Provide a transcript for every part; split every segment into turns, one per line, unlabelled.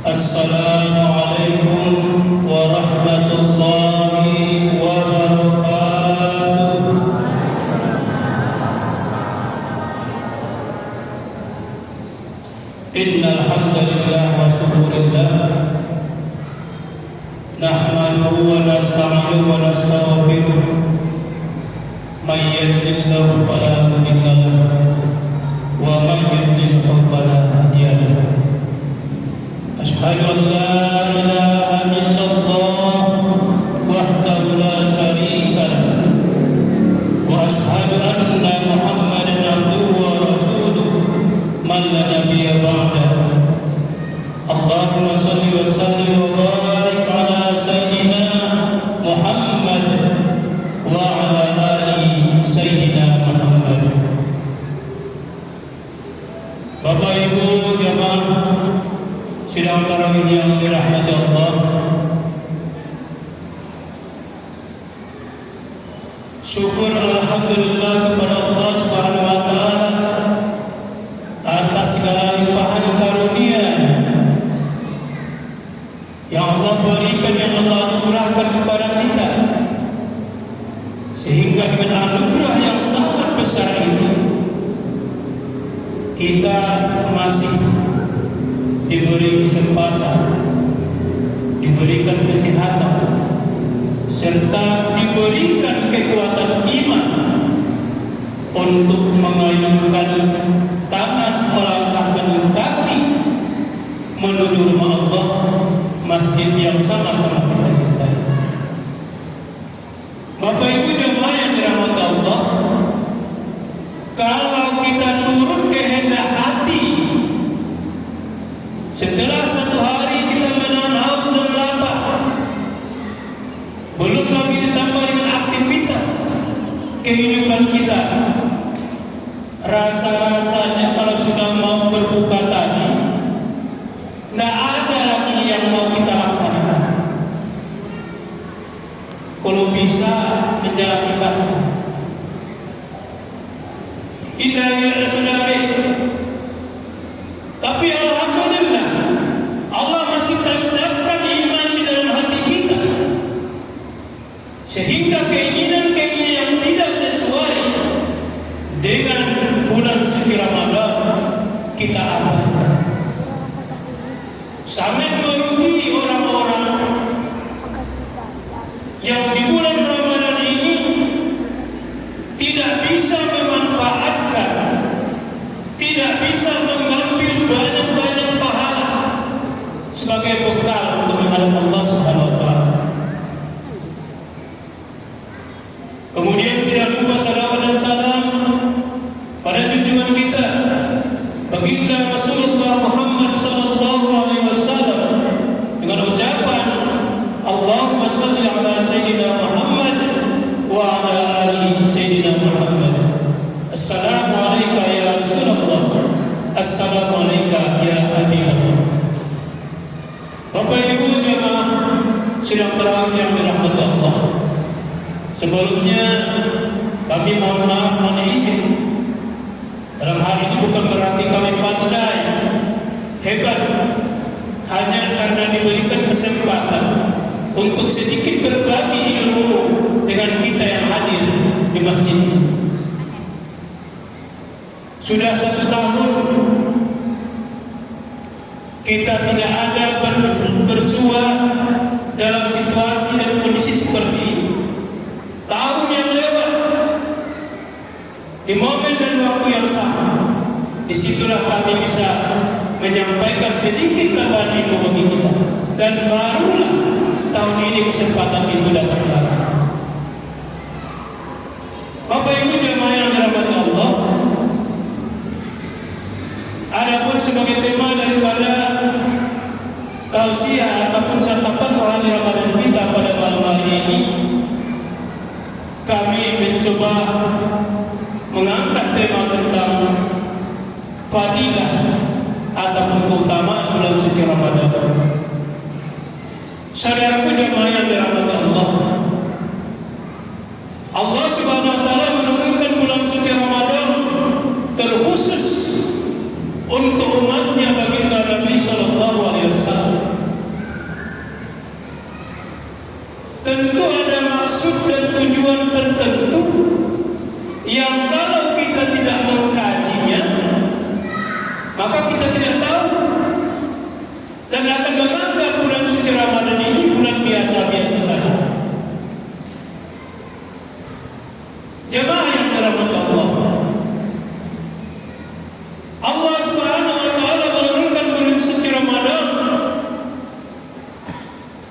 Assalamualaikum warahmatullahi wabarakatuh. Innal hamdalillah wa syukurillah nahmaduhu wa nasta'inuhu wa nastaghfiruh. May yahdihillahu fala mudilla lahu wa may yudlilhu fala hadiya lahu. Asyhadu an la ilaha illallah wahdahu la syarika lahu wa asyhadu anna Muhammadan abduhu wa rasuluh man la nabiyya ba'dahu. Allahumma shalli wa sallim wa barik ala sayyidina Muhammad wa ala ali sayyidina Muhammad. Bapak Ibu jamaah sidang tarawih yang dirahmati Allah, syukur alhamdulillah kepada Allah Subhanahu wa taala atas segala limpahan karunia yang Allah berikan, yang Allah anugerahkan kepada kita, sehingga dengan anugerah yang sangat besar ini kita masih diberi kesempatan, diberikan kesehatan, serta diberikan kekuatan iman untuk mengayunkan tangan, melangkahkan kaki menuju rumah Allah, masjid yang sama-sama kita cintai. Bapak Ibu jemaah yang dirahmati Allah, kalau kita turut kehendak hati, setelah satu hari kita menahan haus dan lapar, belum lagi ditambah dengan aktivitas kehidupan kita, rasa-rasanya kalau sudah mau berbuka tadi, tidak ada lagi yang mau kita laksanakan. Kalau bisa menjalankan indah ya saudari. Tapi alhamdulillah Allah masih tancapkan iman di dalam hati kita, sehingga keinginan-keinginan yang tidak sesuai dengan bulan suci Ramadan kita abaikan, sampai merugi orang-orang yang di bulan Ramadan ini tidak bisa tidak bisa mengambil banyak-banyak pahala sebagai bekal untuk menghadap Allah Subhanahu wa taala. Kemudian tidak lupa salawat dan salam pada junjungan kita baginda Rasulullah Muhammad sallallahu alaihi wasallam dengan ucapan Allahumma shalli ala sayyidina Muhammad wa ala ali sayyidina Muhammad. Assalamu alayka ya Rasulullah, assalamu alayka ya Habibullah. Bapak Ibu jemaah sidang tarawih yang dirahmati Allah. Sebelumnya kami mohon maaf, mohon izin. Dalam hal ini bukan berarti kami pandai, hebat, hanya karena diberikan kesempatan untuk sedikit berbagi ilmu dengan kita yang hadir di masjid ini. Sudah 1 tahun kita tidak ada bersua dalam situasi dan kondisi seperti ini. Tahun yang lewat, di momen dan waktu yang sama, disitulah kami bisa menyampaikan sedikit tambahan ilmu bagi kita. Dan barulah tahun ini kesempatan itu datang lagi. Bapak Ibu jemaah yang dirahmati Allah, adapun sebagai tema daripada tausiah ataupun santapan rohani Ramadan kita pada malam hari ini, kami mencoba mengangkat tema tentang fadilah ataupun keutamaan bulan suci Ramadan. Saudaraku jemaah yang dirahmati Allah, Allah Subhanahu wa taala menurunkan bulan suci Ramadan terkhusus untuk umatnya baginda Nabi sallallahu alaihi wasallam. Tentu ada maksud dan tujuan tertentu yang kalau kita tidak mengkajinya, maka kita tidak tahu dan akan menganggap bulan suci Ramadan ini bulan biasa-biasa saja. Jemaah yang dirahmati Allah, Allah Subhanahu wa taala menurunkan bulan suci Ramadan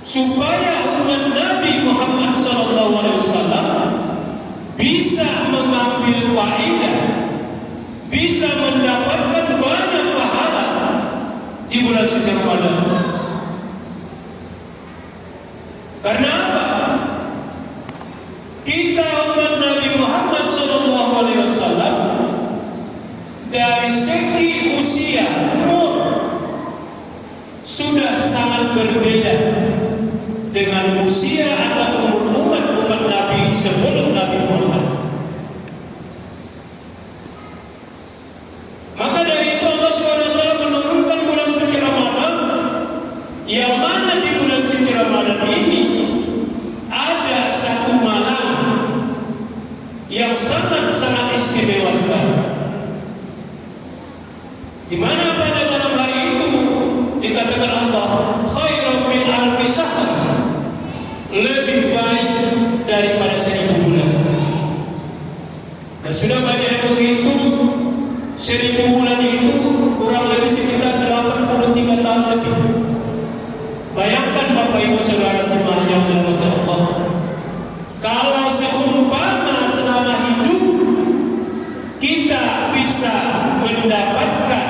supaya umat Nabi Muhammad sallallahu alaihi wasallam bisa mengambil faedah, bisa mendapatkan banyak pahala di bulan suci Ramadan. Karena apa? Kita umat Nabi Muhammad sallallahu alaihi wasallam dari segi usia, umur sudah sangat berbeda dengan usia atau umur umat Nabi sebelum Nabi Muhammad. Maka dari itu Allah SWT menurunkan bulan suci Ramadan, yang mana di bulan suci Ramadan ini ada satu malam yang sangat-sangat istimewa sekali, di mana pada malam hari itu dikatakan Allah khairun min alfi syahr, lebih baik daripada 1000 bulan. Dan sudah banyak yang menghitung 1000 bulan itu kurang lebih sekitar 83 tahun lebih. Bayangkan Bapak Ibu Saudara jemaah yang dirahmati Allah, kalau seumpama selama hidup kita bisa mendapatkan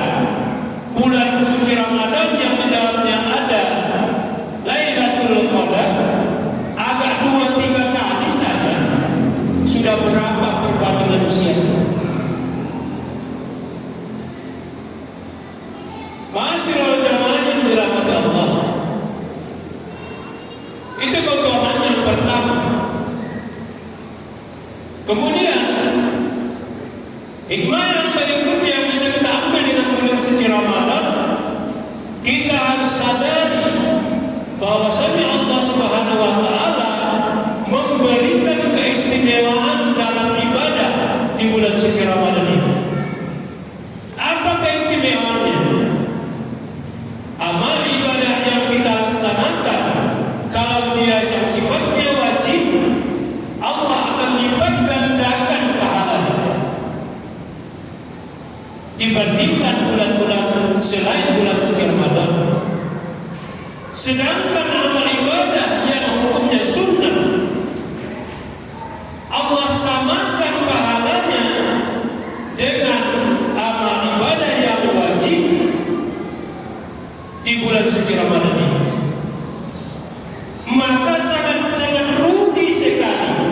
bulan suci Ramadan yang di dalamnya ada Lailatul Qadar, agak 2-3 kali saja sudah berapa perbandingan usia. Masih jemaah yang dirahmati Allah, itu keutamaan yang pertama. Kemudian hikmah yang berikutnya yang bisa kita ambil dengan bulan suci Ramadan, kita harus sadari bahwasanya Allah Subhanahu wa taala memberikan keistimewaan dalam ibadah di bulan suci Ramadan ini. Apa keistimewaannya? Amal ibadah yang kita laksanakan, kalau dia yang sifatnya wajib, Allah akan lipat gandakan pahalanya. dibandingkan bulan-bulan selain bulan suci Ramadan. Sedangkan amal ibadah yang hukumnya sunnah, Allah samakan pahalanya dengan amal ibadah yang wajib di bulan suci Ramadan ini. Maka sangat-sangat rugi sekali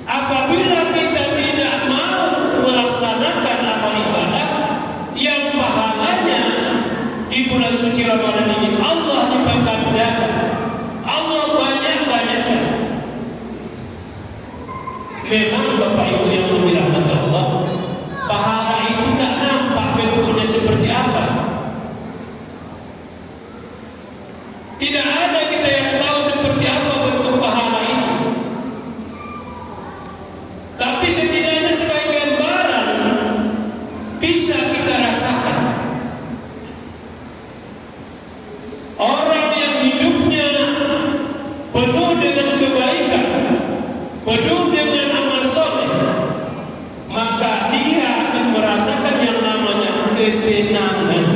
apabila kita tidak mau melaksanakan amal ibadah yang pahalanya di bulan suci Ramadan ini Allah lipat gandakan, Allah banyak-banyakkan. Memang Bapak Ibu yang dirahmati Allah, pahala itu tidak nampak bentuknya seperti apa. Tidak ada kita yang tahu seperti apa bentuk pahala itu. Tapi setidaknya sebagai gambaran bisa kita rasakan. Orang yang hidupnya penuh dengan kebaikan, penuh dengan amal soleh, maka dia akan merasakan yang namanya ketenangan.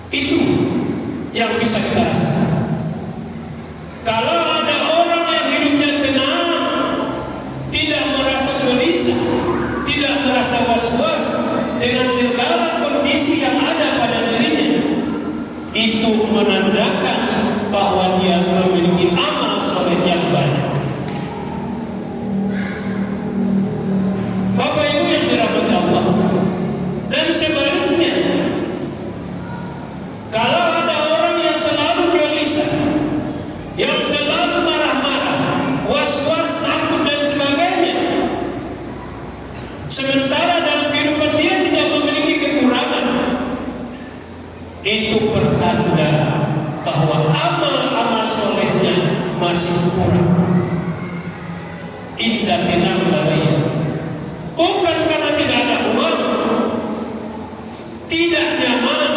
Itu yang bisa kita rasakan. Kalau ada orang yang hidupnya tenang, tidak merasa gelisah, tidak merasa was-was dengan segala kondisi yang ada pada dirinya, itu menandakan bahwa dia memiliki amal soleh yang banyak. Bapak Ibu yang dirahmati Allah, dan sebaliknya, kalau ada orang yang selalu gelisah, yang selalu marah-marah, was-was, takut dan sebagainya, sementara dalam kehidupan dia tidak memiliki kekurangan, itu pertanda bahwa amal-amal solehnya masih kurang. Indah tenang dalaya, bukan karena tidak ada uang, tidak nyaman,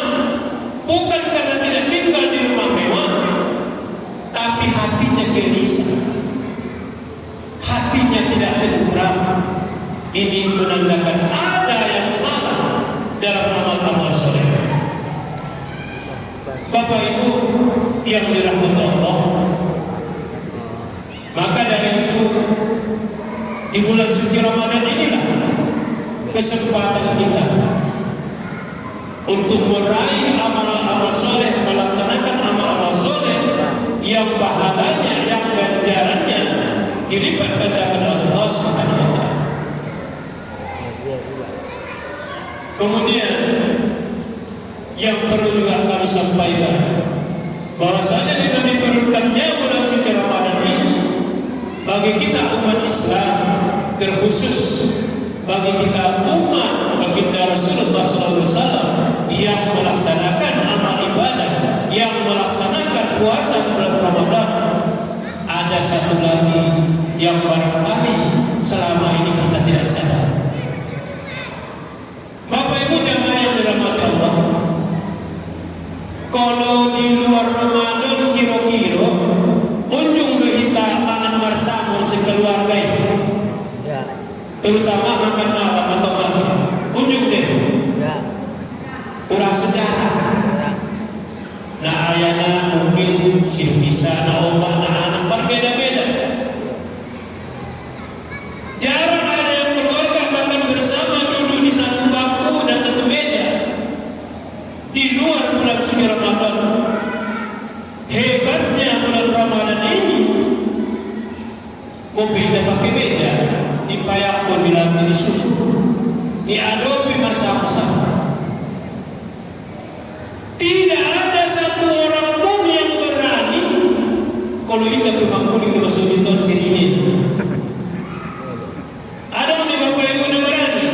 bukan karena tidak tinggal di rumah mewah, tapi hatinya gelisah, hatinya tidak tentram. Ini menandakan ada yang salah dalam amal-amal soleh. Bapak Ibu yang dirahmati Allah, maka dari itu di bulan suci Ramadan inilah kesempatan kita untuk meraih amal-amal soleh, melaksanakan amal-amal soleh yang pahalanya, yang ganjarannya dilipat gandakan Allah Subhanahu wa Ta'ala. Kemudian yang perlu juga kami sampaikan, bahwasanya dengan diturunkannya bulan suci Ramadan ini bagi kita umat Islam, terkhusus bagi kita umat baginda Rasulullah SAW yang melaksanakan amal ibadah, yang melaksanakan puasa bulan Ramadan, ada satu lagi yang barangkali selama ini kita tidak sadar. Bapak Ibu jamaah yang dirahmati Allah, kalau di luar Ramadan kira-kira unjung kita mangan bersama sekeluarga itu, ya, terutama makan malam atau maghrib, unjung deh, ya, kurang sejarah. Ya. Nah ayana mungkin sih bisa, nah omak, nah anak berbeda-beda. Jarang ada yang keluarga makan bersama, duduk di satu bangku dan satu meja di luar bulan suci Ramadan. Hebatnya bulan Ramadan ini, kopi dan pakai meja dipayakkan bilang ini susu, diadopi bersama-sama. Tidak ada satu orang pun yang berani kalau ini berbangun di masuk di tahun sini. Ada di Bapak Ibu yang berani?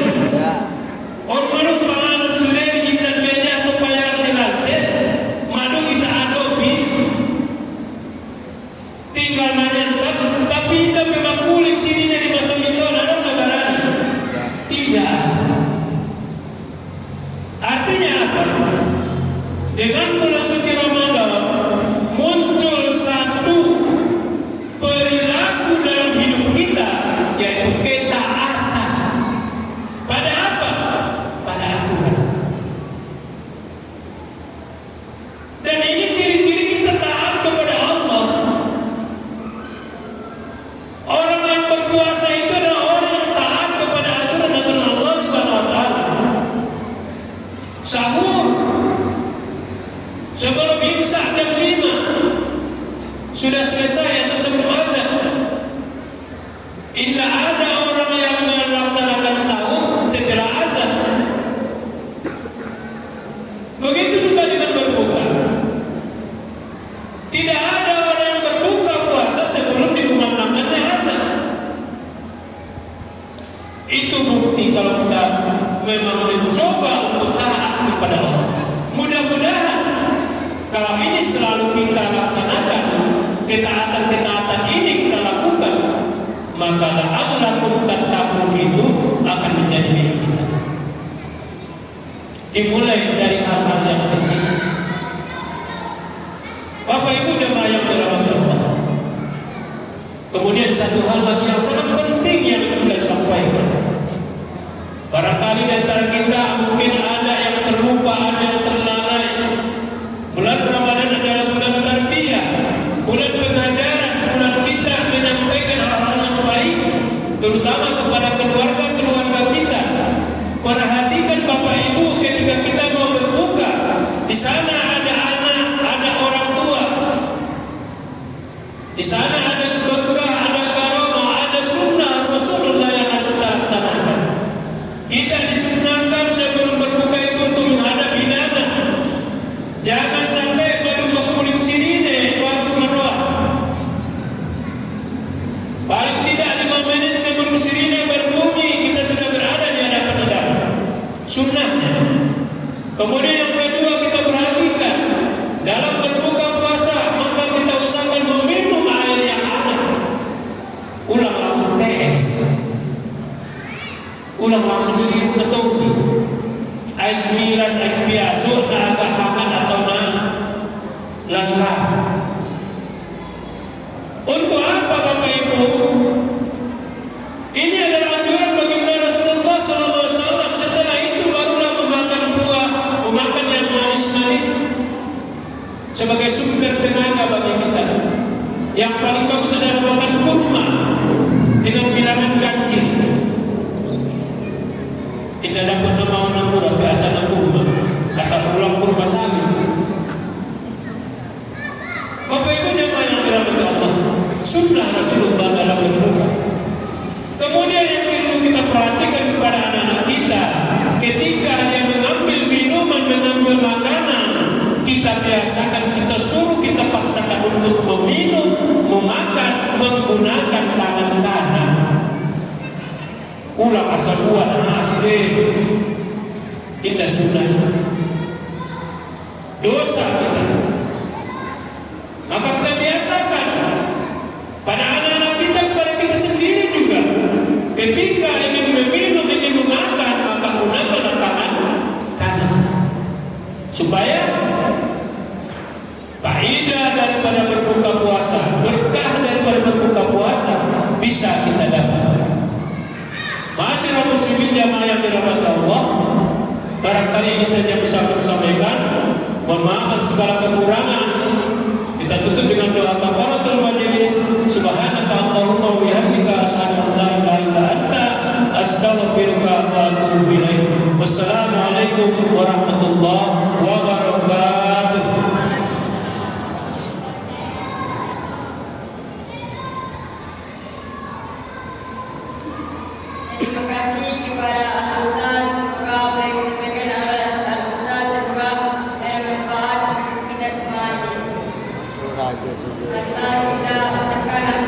Orang menurut panganan sudah digincang meja atau payang di lantai, madu kita adopi, tinggal menyantap, tapi kita memang kulit sini dari masuk di tahun, ada yang berani? Tidak. Artinya apa? Dengan bulan suci Ramadan muncul satu perilaku dalam hidup kita, yaitu ketaatan. Pada apa Itu bukti kalau kita memang mencoba untuk taat kepada Allah. Mudah-mudahan kalau ini selalu kita laksanakan, ketaatan-ketaatan ini kita lakukan, maka la'allakum tattaqun itu akan menjadi milik kita. Dimulai dari hal-hal yang kecil. Bapak Ibu jemaah yang dirahmati Allah. Kemudian satu hal lagi yang sangat penting yang kita sampaikan. Barangkali di antara kita mungkin ada yang terlupa, ada yang terlalai. Bulan Ramadan adalah bulan tarbiyah, bulan pengajaran, bulan kita menyampaikan hal-hal yang baik, terutama kepada keluarga-keluarga kita. Perhatikan Bapak Ibu ketika kita mau berbuka, di sana ada anak, ada orang tua, di sana ada berkah, ada karomah, ada sunnah Rasulullah yang harus kita laksanakan. Kita disunahkan sebelum berbuka itu untuk menghadap hidangan. Jangan sampai baru menguling sirine baru meroah. Paling tidak 5 menit sebelum sirine berbunyi kita sudah berada di hadapan hidangan. Sunnahnya. Kemudian yang kedua kita perhatikan dalam berbuka puasa maka kita usahakan meminum air yang hangat. Ulang langsung TS. Ulang langsung sirup ketumpi. Air miras, air biasa, agak hangat atau lelah. Untuk apa Bapak Ibu? Ini adalah anjuran baginda Rasulullah SAW. Setelah itu barulah memakan buah, memakan yang manis-manis sebagai sumber tenaga bagi kita. Yang paling bagus adalah makan kurma dengan bilangan kancing. Tidak dapat nama kurma, biasa kurma, asal ulang kurma sawit. Bapak Ibu jemaah yang dirahmati Allah, sunnah Rasulullah dalam berbuka. Kemudian yang perlu kita perhatikan kepada anak-anak kita, ketika dia mengambil minuman, mengambil makanan, kita biasakan, kita suruh, kita paksakan untuk meminum, memakan menggunakan tangan kanan. Ulang asal buat asli indah sunnah dosa kita. Maka kita biasakan pada anak-anak kita, kepada kita sendiri juga. Ketika ingin meminum, ingin memakan, maka gunakan tangan kanan supaya faedah daripada berbuka puasa, berkah daripada berbuka puasa bisa kita dapat. Masyarakat muslimin jamaah yang dirahmati Allah, barangkali ini saja bisa saya sampaikan. Mohon maaf segala kekurangan. Kita tutup dengan doa kafaratul majelis. Subhanaka Allahumma wa bihamdika asyhadu an la ilaha illa anta astaghfiruka wa atubu ilaik. Wassalamualaikum warahmatullahi wabarakatuh.
Terima kasih kepada Al-Ustaz. Semoga apa yang disampaikan oleh Al-Ustaz semoga bermanfaat untuk kita semua ini. Marilah kita ucapkan